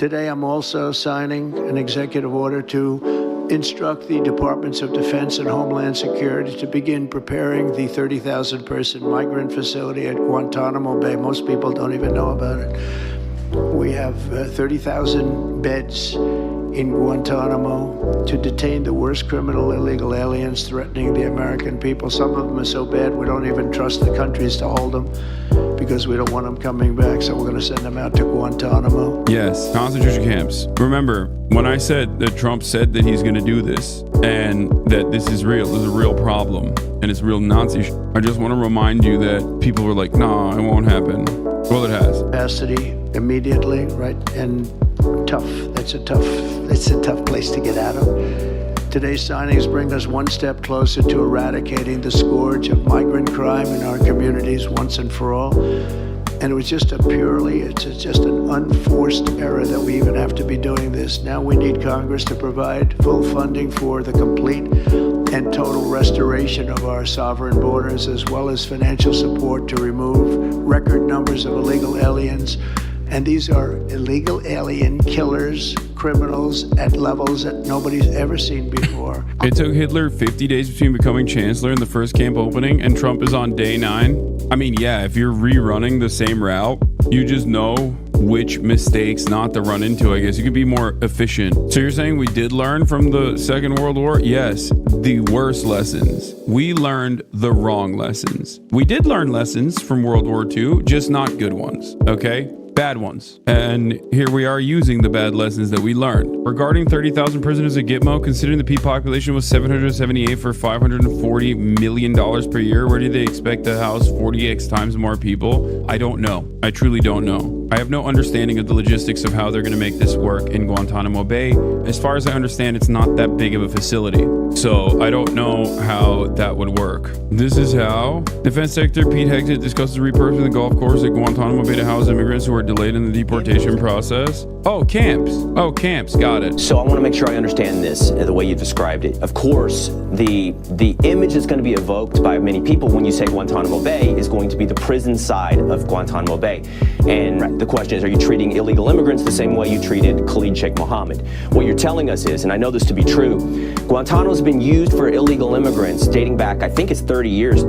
Today, I'm also signing an executive order to instruct the Departments of Defense and Homeland Security to begin preparing the 30,000-person migrant facility at Guantanamo Bay. Most people don't even know about it. We have 30,000 beds in Guantanamo to detain the worst criminal illegal aliens threatening the American people. Some of them are so bad we don't even trust the countries to hold them because we don't want them coming back, so we're going to send them out to Guantanamo. Yes, concentration camps. Remember, when I said that Trump said that he's going to do this and that this is real, there's a real problem and it's real Nazi I just want to remind you that people were like, nah, it won't happen. Well, it has. Capacity immediately, right? And tough. It's a tough place to get out of. Today's signings bring us one step closer to eradicating the scourge of migrant crime in our communities once and for all. And it was just it's just an unforced error that we even have to be doing this. Now we need Congress to provide full funding for the complete and total restoration of our sovereign borders, as well as financial support to remove record numbers of illegal aliens. And these are illegal alien killers, criminals at levels that nobody's ever seen before. It took Hitler 50 days between becoming chancellor and the first camp opening, and Trump is on day 9. I mean, yeah, if you're rerunning the same route, you just know which mistakes not to run into, I guess. You could be more efficient. So you're saying we did learn from the Second World War? Yes, the worst lessons. We learned the wrong lessons. We did learn lessons from World War II, just not good ones, okay? Bad ones. And here we are using the bad lessons that we learned. Regarding 30,000 prisoners at Gitmo, considering the peak population was 778 for $540 million per year, where do they expect to house 40x times more people? I don't know. I truly don't know. I have no understanding of the logistics of how they're going to make this work in Guantanamo Bay. As far as I understand, it's not that big of a facility. So I don't know how that would work. This is how Defense Secretary Pete Hegseth discusses repurposing the golf course at Guantanamo Bay to house immigrants who are delayed in the deportation process. Oh, camps. Oh, camps. Got it. So I want to make sure I understand this the way you described it. Of course, the image that's going to be evoked by many people when you say Guantanamo Bay is going to be the prison side of Guantanamo Bay. And the question is, are you treating illegal immigrants the same way you treated Khalid Sheikh Mohammed? What you're telling us is, and I know this to be true, Guantanamo's been used for illegal immigrants dating back, I think it's 30 years.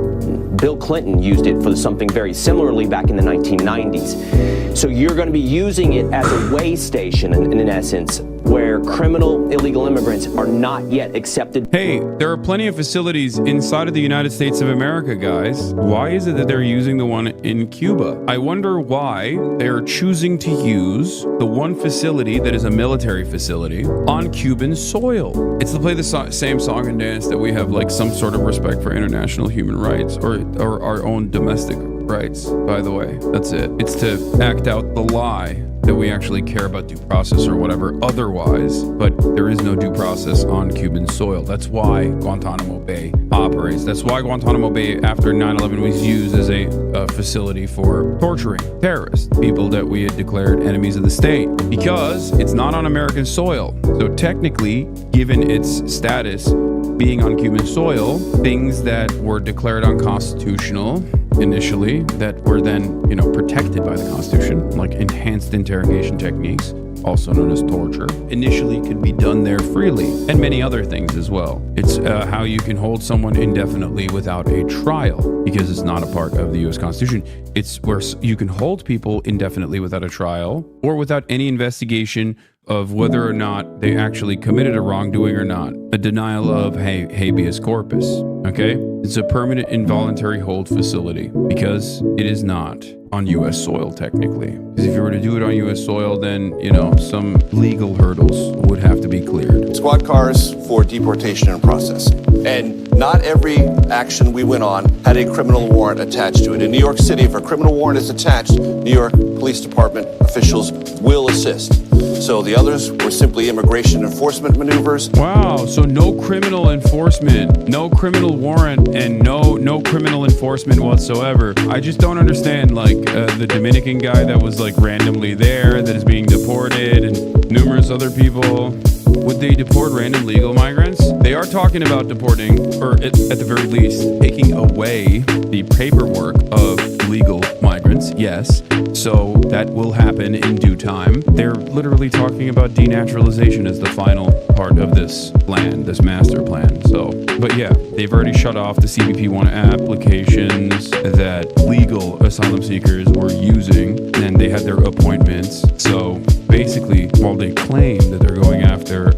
Bill Clinton used it for something very similarly back in the 1990s. So you're going to be using it as a way station, in essence, where criminal illegal immigrants are not yet accepted. Hey, there are plenty of facilities inside of the United States of America, guys. Why is it that they're using the one in Cuba? I wonder why they're choosing to use the one facility that is a military facility on Cuban soil. It's to play the same song and dance that we have like some sort of respect for international human rights or our own domestic rights, by the way. That's it. It's to act out the lie that we actually care about due process or whatever otherwise, but there is no due process on Cuban soil. That's why Guantanamo Bay operates. That's why Guantanamo Bay after 9/11 was used as a facility for torturing terrorists, people that we had declared enemies of the state, because it's not on American soil. So technically, given its status being on Cuban soil, things that were declared unconstitutional initially that were then, protected by the Constitution, like enhanced interrogation techniques, also known as torture, initially could be done there freely, and many other things as well. It's how you can hold someone indefinitely without a trial, because it's not a part of the U.S. Constitution. It's where you can hold people indefinitely without a trial or without any investigation of whether or not they actually committed a wrongdoing or not. A denial of habeas corpus, okay? It's a permanent involuntary hold facility because it is not on U.S. soil technically. Because if you were to do it on U.S. soil, then, some legal hurdles would have to be cleared. Squad cars for deportation and process. And not every action we went on had a criminal warrant attached to it. In New York City, if a criminal warrant is attached, New York Police Department officials will assist. So the others were simply immigration enforcement maneuvers. Wow, so no criminal enforcement, no criminal warrant, and no criminal enforcement whatsoever. I just don't understand, the Dominican guy that was randomly there, that is being deported, and numerous other people. Would they deport random legal migrants? They are talking about deporting, or at the very least, taking away the paperwork of legal migrants, yes. So that will happen in due time. They're literally talking about denaturalization as the final part of this plan, this master plan. So, but yeah, they've already shut off the CBP-1 applications that legal asylum seekers were using, and they had their appointments. So basically, while they claim that they're going after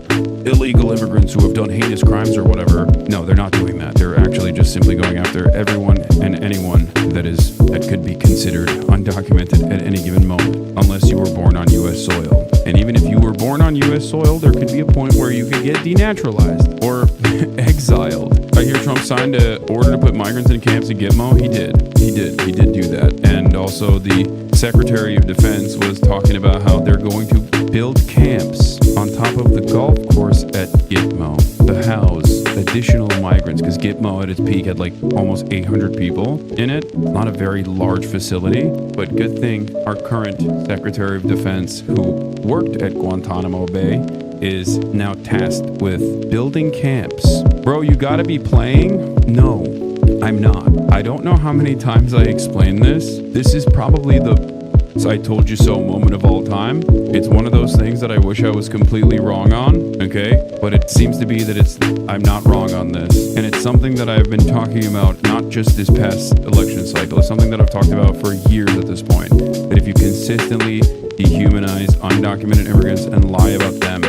illegal immigrants who have done heinous crimes or whatever, no, they're not doing that. They're actually just simply going after everyone and anyone that could be considered undocumented at any given moment, unless you were born on U.S. soil. And even if you were born on U.S. soil, there could be a point where you could get denaturalized or exiled. I hear Trump signed an order to put migrants in camps in Gitmo. He did do that. And also the Secretary of Defense was talking about how they're going to build camps on top of the golf course at Gitmo to house additional migrants, because Gitmo at its peak had like almost 800 people in it. Not a very large facility, but good thing our current Secretary of Defense, who worked at Guantanamo Bay, is now tasked with building camps. Bro, you gotta be playing? No, I'm not. I don't know how many times I explained this. This is probably the I told you so moment of all time. It's one of those things that I wish I was completely wrong on, okay? But it seems to be that I'm not wrong on this. And it's something that I've been talking about, not just this past election cycle. It's something that I've talked about for years at this point. That if you consistently dehumanize undocumented immigrants and lie about them,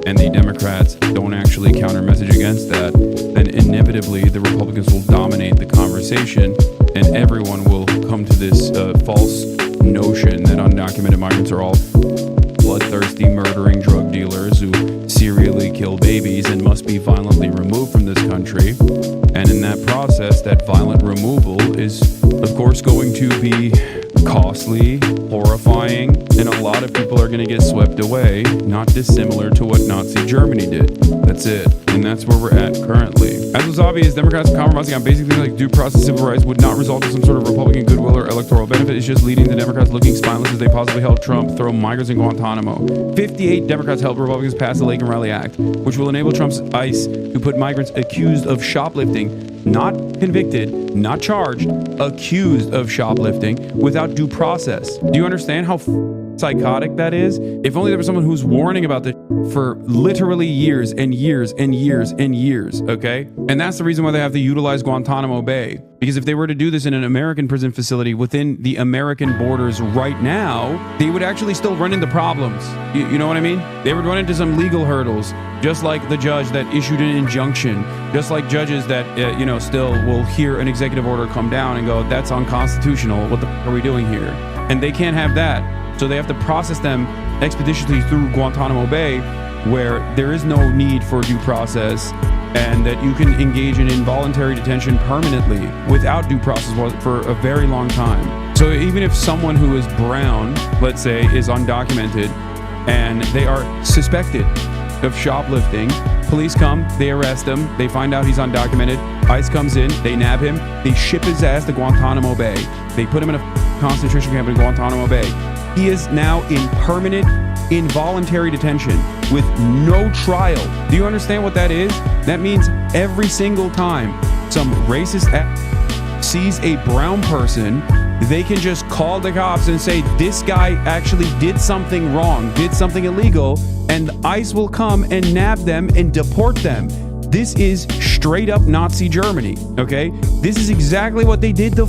and the Democrats don't actually counter message against that, then inevitably the Republicans will dominate the conversation, and everyone will come to this false notion that undocumented migrants are all bloodthirsty, murdering drug dealers who serially kill babies and must be violently removed from this country. And in that process, that violent removal is, of course, going to be costly, horrifying, and a lot of people are going to get swept away, not dissimilar to what Nazi Germany did. That's it. And that's where we're at currently. As was obvious, Democrats compromising on basic things like due process, civil rights would not result in some sort of Republican goodwill or electoral benefit. It's just leading the Democrats looking spineless as they possibly helped Trump throw migrants in Guantanamo. 58 Democrats helped Republicans pass the Lake and Riley Act, which will enable Trump's ICE to put migrants accused of shoplifting, not convicted, not charged, accused of shoplifting without due process. Do you understand how psychotic that is? If only there was someone who's warning about this for literally years and years and years and years, okay? And that's the reason why they have to utilize Guantanamo Bay. Because if they were to do this in an American prison facility within the American borders right now, they would actually still run into problems. You know what I mean? They would run into some legal hurdles, just like the judge that issued an injunction, just like judges that, still will hear an executive order come down and go, that's unconstitutional. What the f are we doing here? And they can't have that. So they have to process them expeditiously through Guantanamo Bay, where there is no need for due process, and that you can engage in involuntary detention permanently without due process for a very long time. So even if someone who is brown, let's say, is undocumented, and they are suspected of shoplifting, police come, they arrest him, they find out he's undocumented, ICE comes in, they nab him, they ship his ass to Guantanamo Bay, they put him in a concentration camp in Guantanamo Bay. He is now in permanent involuntary detention with no trial. Do you understand what that is? That means every single time some racist sees a brown person, they can just call the cops and say, this guy actually did something wrong, did something illegal, and ICE will come and nab them and deport them. This is straight up Nazi Germany, okay? This is exactly what they did to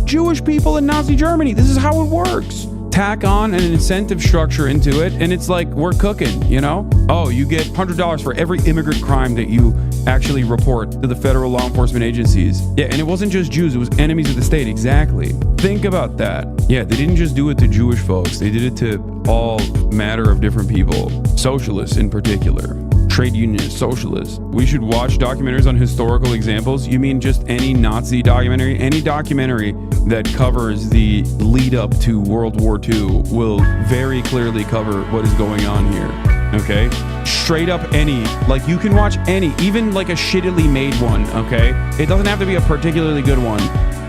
Jewish people in Nazi Germany. This is how it works. Tack on an incentive structure into it, and it's like, we're cooking, you know? Oh, you get $100 for every immigrant crime that you actually report to the federal law enforcement agencies. Yeah, and it wasn't just Jews, it was enemies of the state, exactly. Think about that. Yeah, they didn't just do it to Jewish folks, they did it to all matter of different people, socialists in particular. Trade unionists, socialists. We should watch documentaries on historical examples. You mean just any Nazi documentary? Any documentary that covers the lead up to World War II will very clearly cover what is going on here. Okay? Straight up any. Like, you can watch any, even like a shittily made one, okay? It doesn't have to be a particularly good one.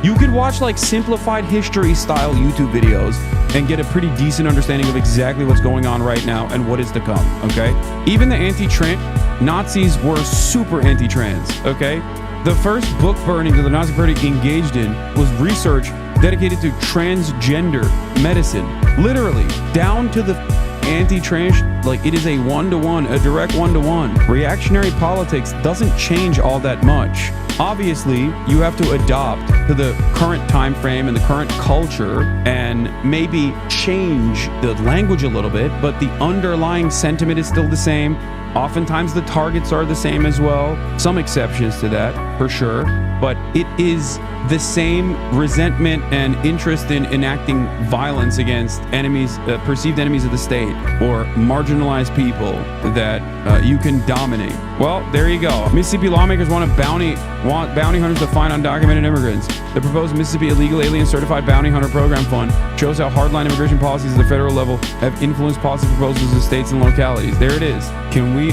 You could watch like simplified history style YouTube videos and get a pretty decent understanding of exactly what's going on right now and what is to come, okay? Even the anti-trans, Nazis were super anti-trans, okay? The first book burning that the Nazi Party engaged in was research dedicated to transgender medicine. Literally, down to the anti-trans, like it is a one-to-one, a direct one-to-one. Reactionary politics doesn't change all that much. Obviously, you have to adopt to the current time frame and the current culture and maybe change the language a little bit, but the underlying sentiment is still the same. Oftentimes the targets are the same as well. Some exceptions to that, for sure. But it is the same resentment and interest in enacting violence against enemies, perceived enemies of the state, or marginalized people that you can dominate. Well, there you go. Mississippi lawmakers want bounty hunters to find undocumented immigrants. The proposed Mississippi Illegal Alien Certified Bounty Hunter Program Fund shows how hardline immigration policies at the federal level have influenced policy proposals in states and localities. There it is. Can we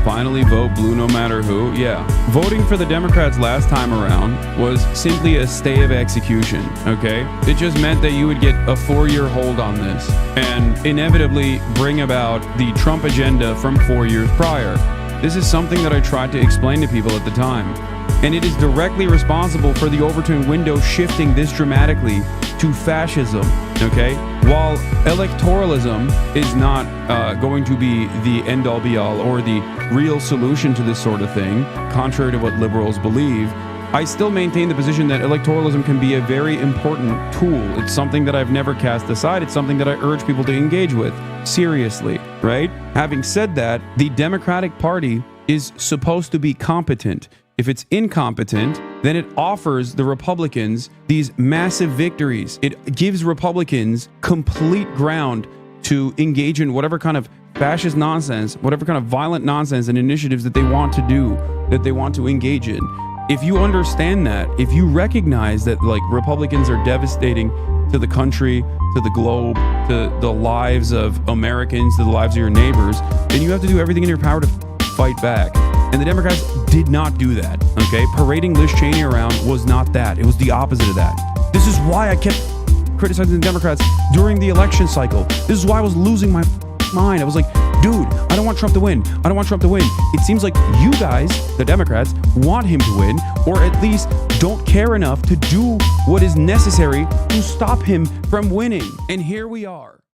finally vote blue no matter who? Yeah. Voting for the Democrats last time around was simply a stay of execution, okay? It just meant that you would get a 4-year hold on this and inevitably bring about the Trump agenda from 4 years prior. This is something that I tried to explain to people at the time. And it is directly responsible for the Overton window shifting this dramatically to fascism, okay? While electoralism is not going to be the end-all be-all or the real solution to this sort of thing, contrary to what liberals believe, I still maintain the position that electoralism can be a very important tool. It's something that I've never cast aside. It's something that I urge people to engage with seriously, right? Having said that, the Democratic Party is supposed to be competent. If it's incompetent, then it offers the Republicans these massive victories. It gives Republicans complete ground to engage in whatever kind of fascist nonsense, whatever kind of violent nonsense and initiatives that they want to do, that they want to engage in. If you understand that, if you recognize that like Republicans are devastating to the country, to the globe, to the lives of Americans, to the lives of your neighbors, then you have to do everything in your power to fight back. And the Democrats did not do that, okay? Parading Liz Cheney around was not that. It was the opposite of that. This is why I kept criticizing the Democrats during the election cycle. This is why I was losing my mind. I was like, dude, I don't want Trump to win. I don't want Trump to win. It seems like you guys, the Democrats, want him to win, or at least don't care enough to do what is necessary to stop him from winning. And here we are.